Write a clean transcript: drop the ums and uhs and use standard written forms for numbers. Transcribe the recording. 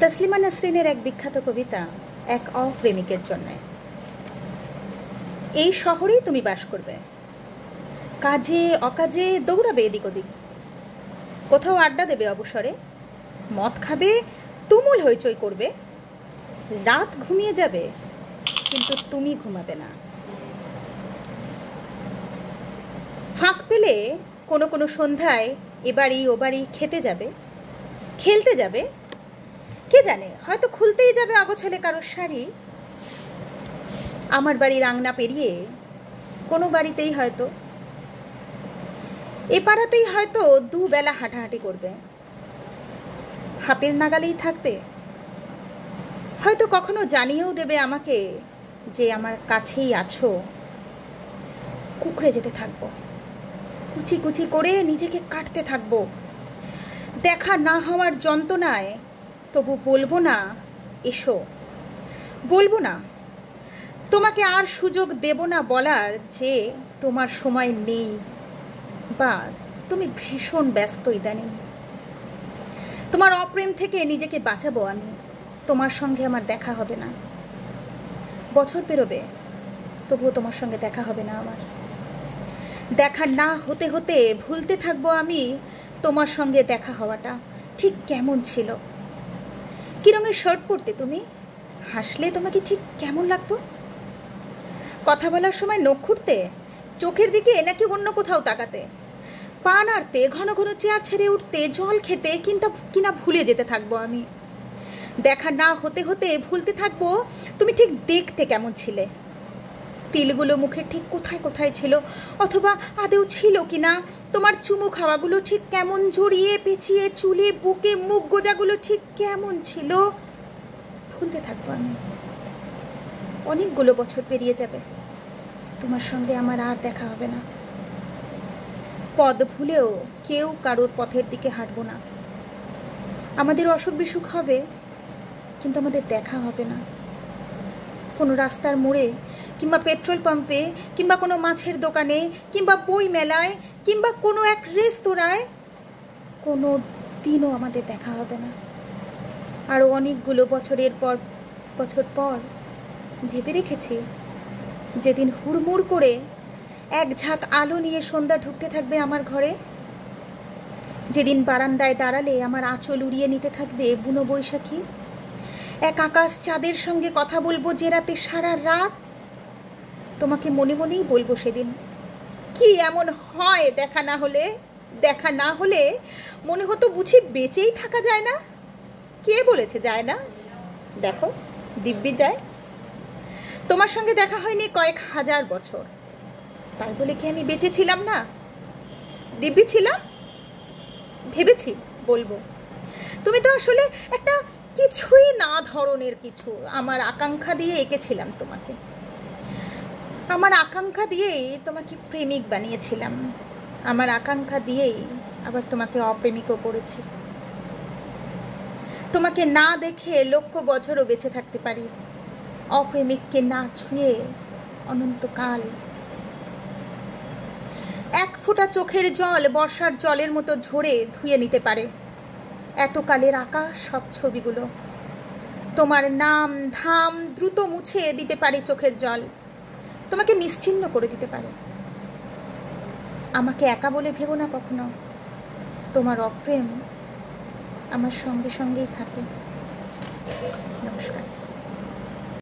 তসলিমা নাসরিনের এক বিখ্যাত কবিতা এক অপ্রেমিকের জন্য। এই শহরেই তুমি বাস করবে, কাজে অকাজে দৌড়াবে এদিক ওদিক, কোথাও আড্ডা দেবে অবসরে, মদ খাবে, তুমুল হইচই করবে, রাত ঘুমিয়ে যাবে কিন্তু তুমি ঘুমাবে না। ফাঁক পেলে কোনো কোনো সন্ধ্যায় এবারই ওবারই খেতে যাবে, খেলতে যাবে, কে জানে হয়তো খুলতেই যাবে আগোছালে কারোর শাড়ি। আমার বাড়ির আংনা পেরিয়ে কোনো বাড়িতেই হয়তো, এ পাড়াতেই হয়তো দুবেলা হাঁটাহাঁটি করবে, হাতের নাগালেই থাকবে, হয়তো কখনো জানিয়েও দেবে আমাকে যে আমার কাছেই আছো। কুকড়ে যেতে থাকবো, কুচি কুচি করে নিজেকে কাটতে থাকবো, দেখা না হওয়ার যন্ত্রণায় তবু বলবো না এসো, বলবো না, তোমাকে আর সুযোগ দেব না বলার যে তোমার সময় নেই বা তুমি ভীষণ ব্যস্ত ইদানিং। তোমার অপ্রেম থেকে নিজেকে বাঁচাবো আমি, তোমার সঙ্গে আমার দেখা হবে না। বছর পেরোবে তবুও তোমার সঙ্গে দেখা হবে না আমার। দেখা না হতে হতে ভুলতে থাকবো আমি তোমার সঙ্গে দেখা হওয়াটা ঠিক কেমন ছিল। কি রঙের শার্ট পরতে তুমি, হাসলে তোমাকে ঠিক কেমন লাগতো, কথা বলার সময় নখ খুঁড়তে, চোখের দিকে নাকি অন্য কোথাও তাকাতে, পা নাড়তে, ঘন ঘন চেয়ার ছেড়ে উঠতে, জল খেতে কিনা ভুলে যেতে থাকবো আমি। দেখা না হতে হতে ভুলতে থাকবো তুমি ঠিক দেখতে কেমন ছিলে, তিলগুলো মুখে ঠিক কোথায় কোথায় ছিল, অথবা আদেও ছিল কিনা, তোমার চুমু খাওয়াগুলো ঠিক কেমন জড়িয়ে পেঁচিয়ে চুলে বুকে মুখ গোজাগুলো ঠিক কেমন ছিল, ভুলতে থাকবো আমি। অনেকগুলো বছর পেরিয়ে যাবে, তোমার সঙ্গে আমার আর দেখা হবে না। পদ ভুলেও কেউ কারোর পথের দিকে হাঁটবো না। আমাদের অসুখ বিসুখ হবে কিন্তু আমাদের দেখা হবে না। কোনো রাস্তার মোড়ে কিংবা পেট্রোল পাম্পে কিংবা কোনো মাছের দোকানে কিংবা বই মেলায় কিংবা কোনো এক রেস্তোরাঁয় কোনো দিনও আমাদের দেখা হবে না। আরও অনেকগুলো বছর পর ভেবে রেখেছি যেদিন হুড়মুড় করে এক ঝাঁক আলো নিয়ে সন্ধ্যা ঢুকতে থাকবে আমার ঘরে, যেদিন বারান্দায় দাঁড়ালে আমার আঁচল উড়িয়ে নিতে থাকবে বুনো বৈশাখী, এক আকাশ চাঁদের সঙ্গে কথা বলবো যে রাতে সারা রাত, তোমাকে মনে মনেই বলবো সেদিন, কি এমন হয় দেখা না হলে মনে হতো বুঝি বেঁচেই থাকা যায় না। কে বলেছে যায় না? দেখো দিব্যি যায়। তোমার সঙ্গে দেখা হয়নি কয়েক হাজার বছর, তাই বলে কি আমি বেঁচে ছিলাম না? দিব্যি ছিলাম, ভেবেছি বলবো। তুমি তো আসলে একটা কিছুই না ধরনের কিছু আমার আকাঙ্ক্ষা দিয়ে এঁকেছিলাম তোমাকে, আমার আকাঙ্ক্ষা দিয়েই তোমাকে প্রেমিক বানিয়েছিলাম, আমার আকাঙ্ক্ষা দিয়েই আবার তোমাকে অপ্রেমিকও করেছি। তোমাকে না দেখে লক্ষ বছরও বেঁচে থাকতে পারি, অপ্রেমিককে না ছুঁয়ে অনন্তকাল। এক ফোঁটা চোখের জল বর্ষার জলের মতো ঝরে ধুয়ে নিতে পারে এতকালের আকাশ সব ছবিগুলো। তোমার নাম ধাম দ্রুত মুছে দিতে পারে চোখের জল, তোমাকে নিশ্চিহ্ন করে দিতে পারে। আমাকে একা বলে ভেবো না কখনো, তোমার অপ্রেম আমার সঙ্গে সঙ্গেই থাকে।